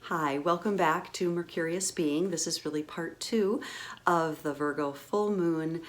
Hi, welcome back to Mercurius Being. This is really part 2 of the Virgo full moon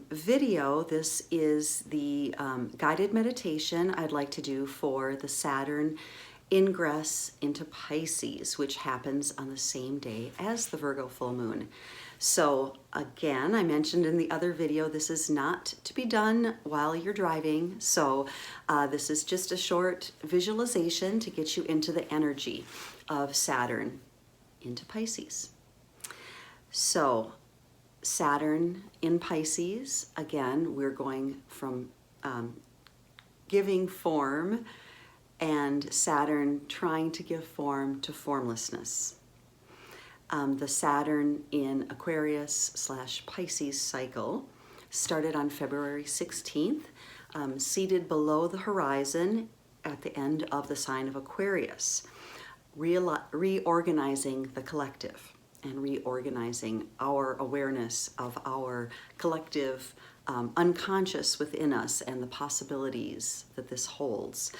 video. This is the guided meditation I'd like to do for the Saturn ingress into Pisces, which happens on the same day as the Virgo full moon. So again, I mentioned in the other video, this is not to be done while you're driving. So this is just a short visualization to get you into the energy of Saturn into Pisces. So Saturn in Pisces, again, we're going from giving form and Saturn trying to give form to formlessness. The Saturn in Aquarius / Pisces cycle started on February 16th, seated below the horizon at the end of the sign of Aquarius, reorganizing the collective and reorganizing our awareness of our collective unconscious within us and the possibilities that this holds.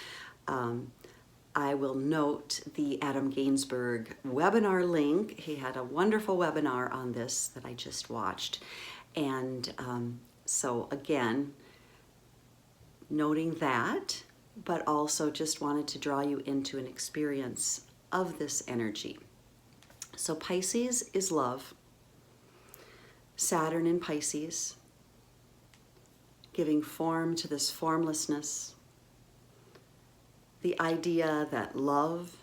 I will note the Adam Gainsburg webinar link. He had a wonderful webinar on this that I just watched. And so again, noting that, but also just wanted to draw you into an experience of this energy. So Pisces is love. Saturn in Pisces, giving form to this formlessness. The idea that love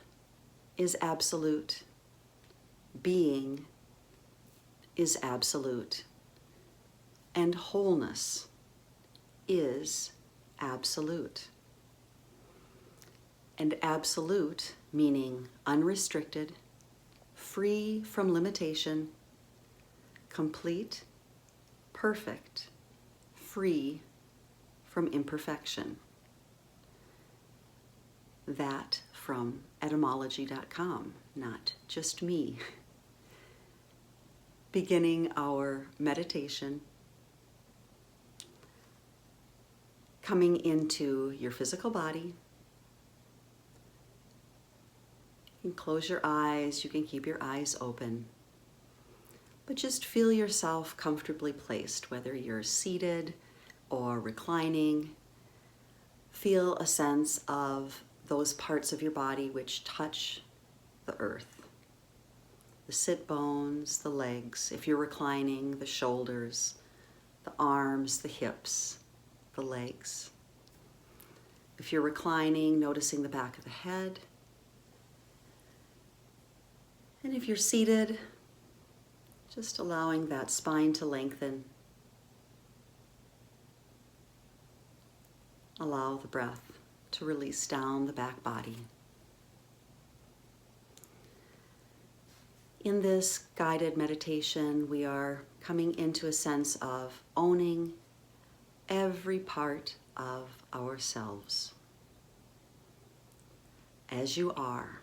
is absolute, being is absolute, and wholeness is absolute. And absolute meaning unrestricted, free from limitation, complete, perfect, free from imperfection. That from etymology.com, not just me. Beginning our meditation, coming into your physical body. You can close your eyes, you can keep your eyes open, but just feel yourself comfortably placed, whether you're seated or reclining. Feel a sense of those parts of your body which touch the earth. The sit bones, the legs, if you're reclining, the shoulders, the arms, the hips, the legs. If you're reclining, noticing the back of the head. And if you're seated, just allowing that spine to lengthen. Allow the breath to release down the back body. In this guided meditation, we are coming into a sense of owning every part of ourselves as you are.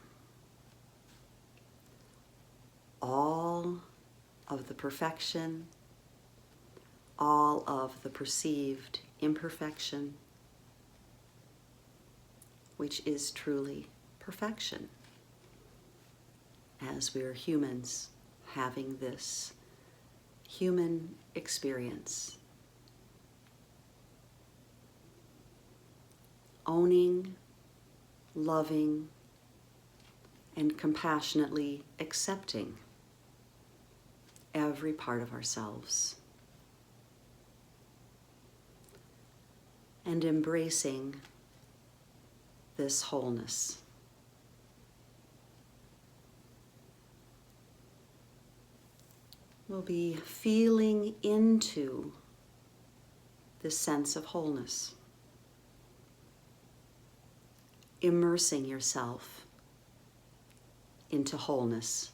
All of the perfection, all of the perceived imperfection, which is truly perfection, as we are humans having this human experience. Owning, loving, and compassionately accepting every part of ourselves. And embracing this wholeness. We'll be feeling into this sense of wholeness, immersing yourself into wholeness.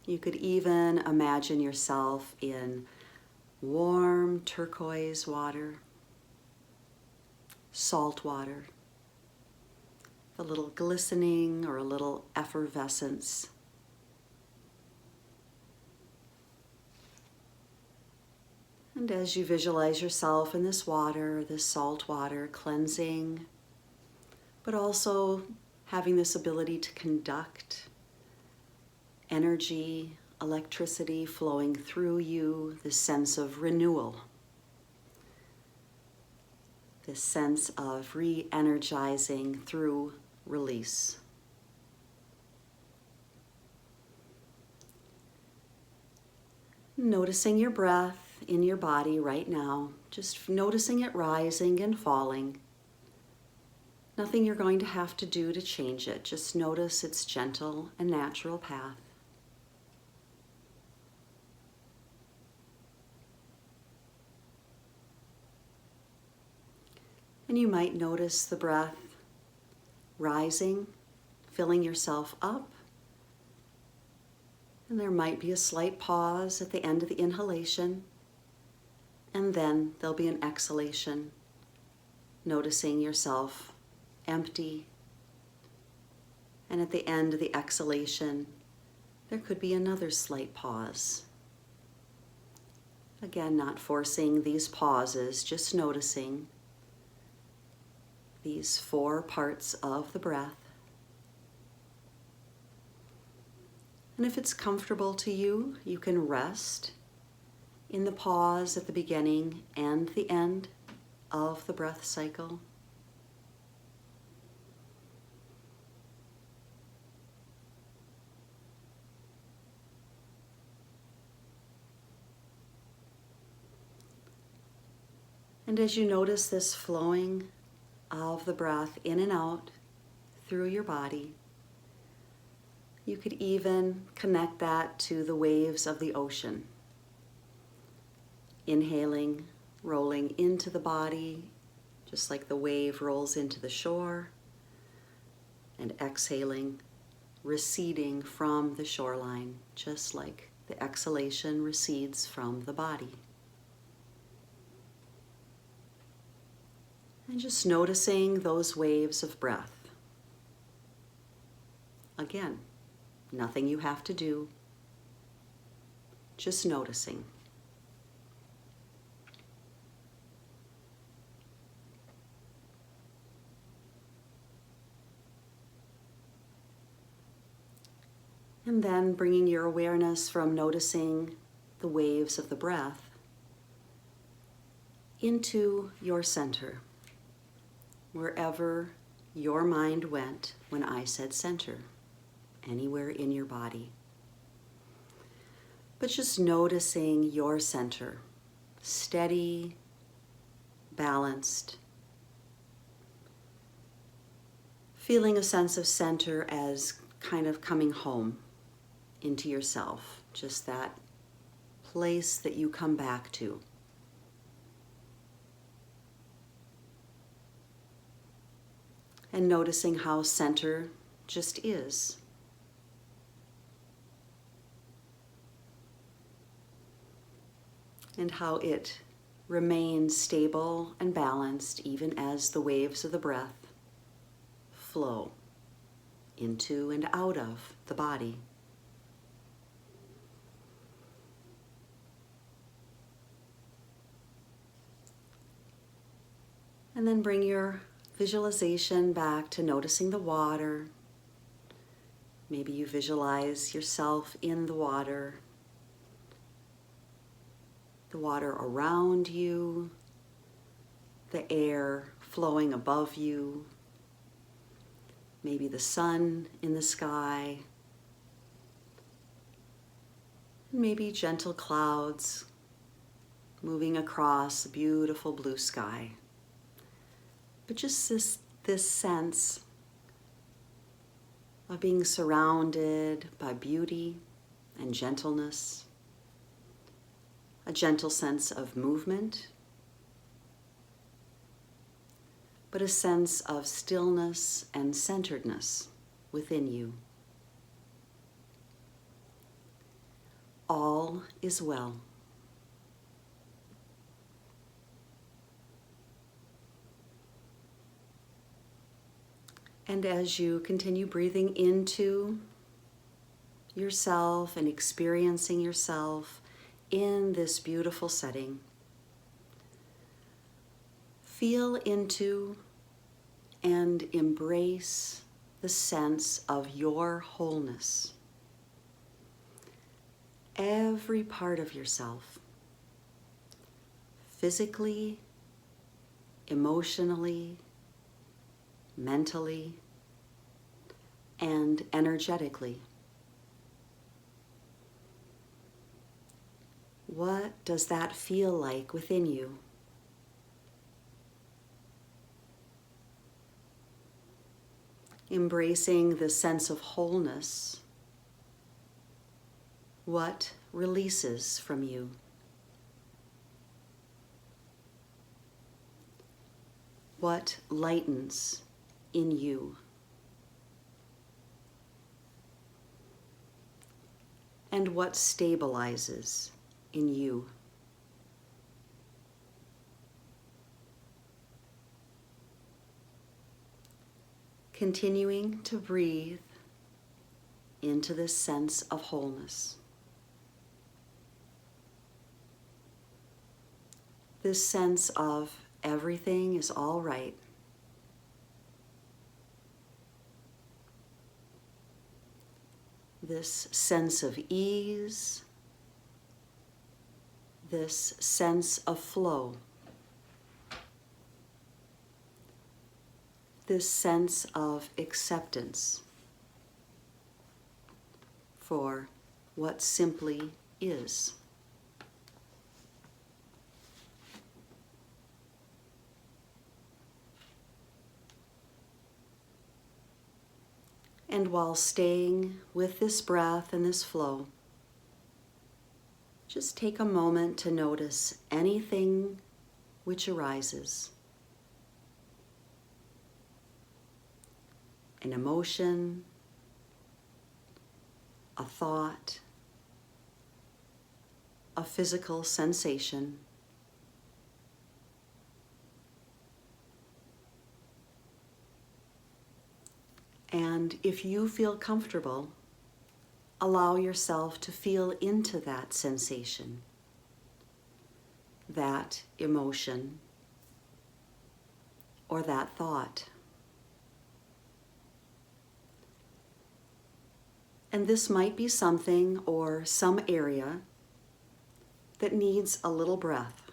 You could even imagine yourself in warm turquoise water, salt water, a little glistening or a little effervescence. And as you visualize yourself in this water, this salt water, cleansing, but also having this ability to conduct energy, electricity flowing through you, this sense of renewal, this sense of re-energizing through release. Noticing your breath in your body right now, just noticing it rising and falling. Nothing you're going to have to do to change it. Just notice its gentle and natural path. And you might notice the breath rising, filling yourself up. And there might be a slight pause at the end of the inhalation. And then there'll be an exhalation, noticing yourself empty. And at the end of the exhalation, there could be another slight pause. Again, not forcing these pauses, just noticing these 4 parts of the breath. And if it's comfortable to you, you can rest in the pause at the beginning and the end of the breath cycle. And as you notice this flowing of the breath in and out through your body, you could even connect that to the waves of the ocean. Inhaling, rolling into the body, just like the wave rolls into the shore, and exhaling, receding from the shoreline, just like the exhalation recedes from the body. And just noticing those waves of breath. Again, nothing you have to do, just noticing. And then bringing your awareness from noticing the waves of the breath into your center, wherever your mind went when I said center, anywhere in your body. But just noticing your center, steady, balanced, feeling a sense of center as kind of coming home into yourself, just that place that you come back to. And noticing how center just is. And how it remains stable and balanced even as the waves of the breath flow into and out of the body. And then bring your visualization back to noticing the water. Maybe you visualize yourself in the water around you, the air flowing above you, maybe the sun in the sky, maybe gentle clouds moving across a beautiful blue sky. But just this sense of being surrounded by beauty and gentleness, a gentle sense of movement, but a sense of stillness and centeredness within you. All is well. And as you continue breathing into yourself and experiencing yourself in this beautiful setting, feel into and embrace the sense of your wholeness. Every part of yourself, physically, emotionally, mentally, and energetically. What does that feel like within you? Embracing the sense of wholeness, what releases from you? What lightens in you? And what stabilizes in you? Continuing to breathe into this sense of wholeness. This sense of everything is all right. This sense of ease, this sense of flow, this sense of acceptance for what simply is. And while staying with this breath and this flow, just take a moment to notice anything which arises. An emotion, a thought, a physical sensation. And if you feel comfortable, allow yourself to feel into that sensation, that emotion, or that thought. And this might be something or some area that needs a little breath,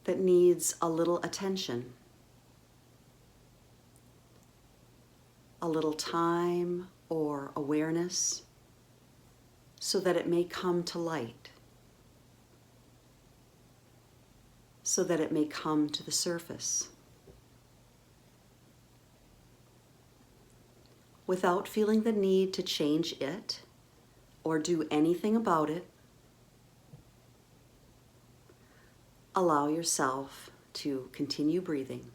that needs a little attention, a little time or awareness, so that it may come to light, so that it may come to the surface. Without feeling the need to change it or do anything about it, allow yourself to continue breathing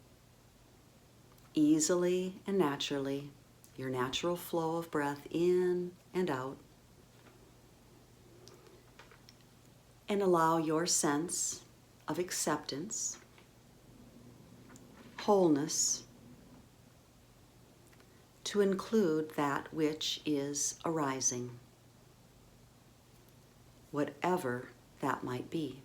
easily and naturally, your natural flow of breath in and out. And allow your sense of acceptance, wholeness, to include that which is arising, whatever that might be.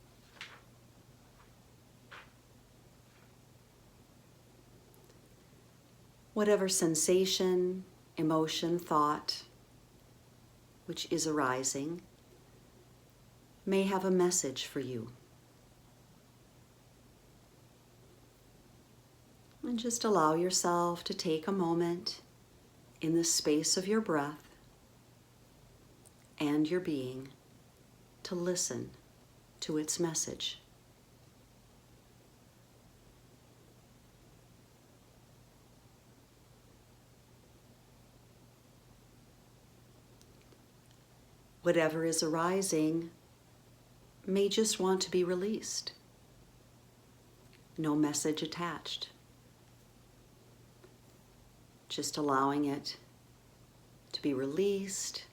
Whatever sensation, emotion, thought which is arising may have a message for you. And just allow yourself to take a moment in the space of your breath and your being to listen to its message. Whatever is arising may just want to be released. No message attached. Just allowing it to be released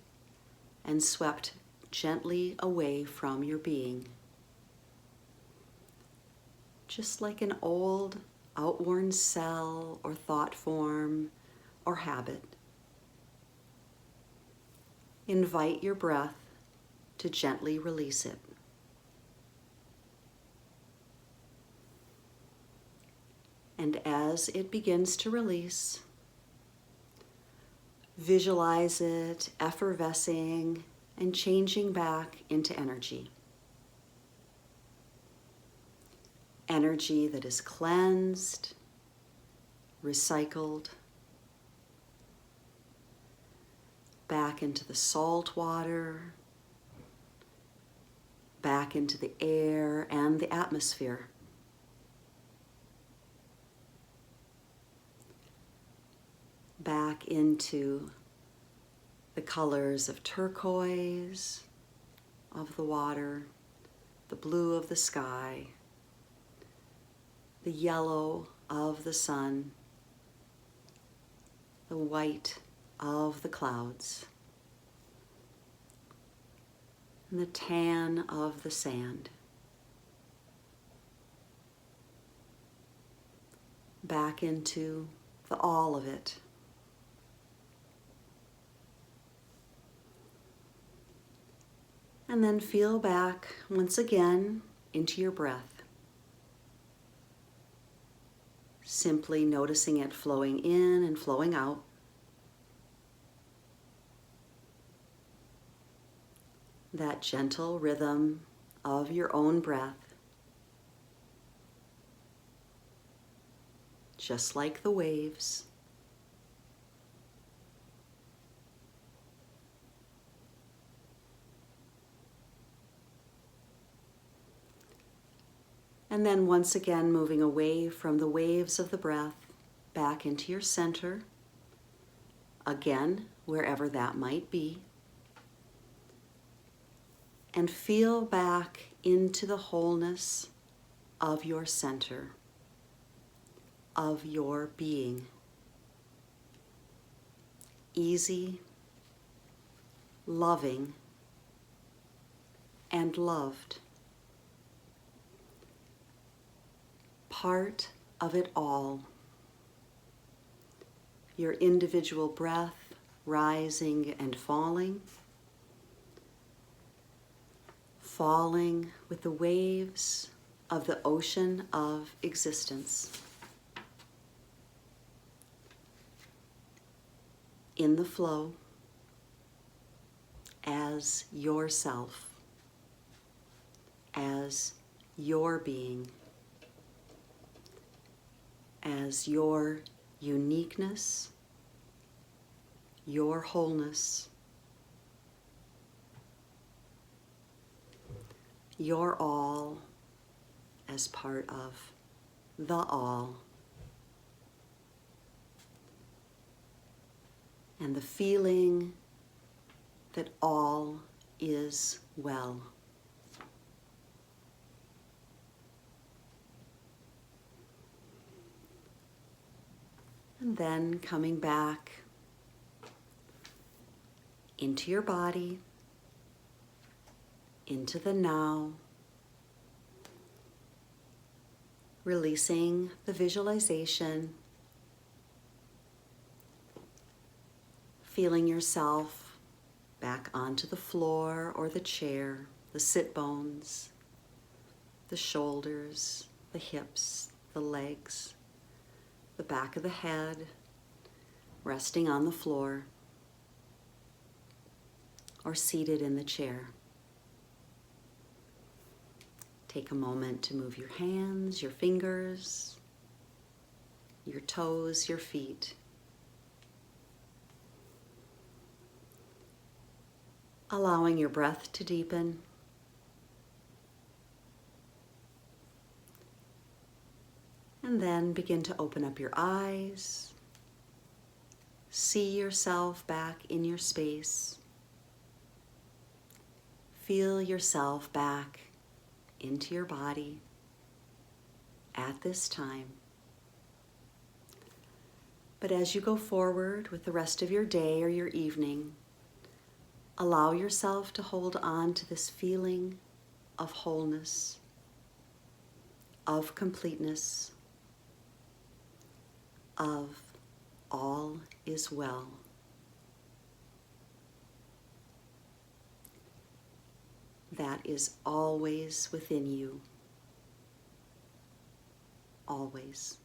and swept gently away from your being. Just like an old, outworn cell or thought form or habit. Invite your breath to gently release it. And as it begins to release, visualize it effervescing and changing back into energy. Energy that is cleansed, recycled, back into the salt water, back into the air and the atmosphere. Back into the colors of turquoise of the water, the blue of the sky, the yellow of the sun, the white of the clouds, and the tan of the sand. Back into the all of it. And then feel back once again into your breath. Simply noticing it flowing in and flowing out. That gentle rhythm of your own breath. Just like the waves. And then once again, moving away from the waves of the breath, back into your center, again, wherever that might be. And feel back into the wholeness of your center, of your being. Easy, loving, and loved. Part of it all. Your individual breath rising and falling. Falling with the waves of the ocean of existence. In the flow as yourself, as your being, as your uniqueness, your wholeness, your all as part of the all, and the feeling that all is well. And then coming back into your body, into the now, releasing the visualization, feeling yourself back onto the floor or the chair, the sit bones, the shoulders, the hips, the legs, the back of the head, resting on the floor or seated in the chair. Take a moment to move your hands, your fingers, your toes, your feet. Allowing your breath to deepen. And then begin to open up your eyes. See yourself back in your space. Feel yourself back into your body at this time. But as you go forward with the rest of your day or your evening, allow yourself to hold on to this feeling of wholeness, of completeness, of all is well. That is always within you. Always.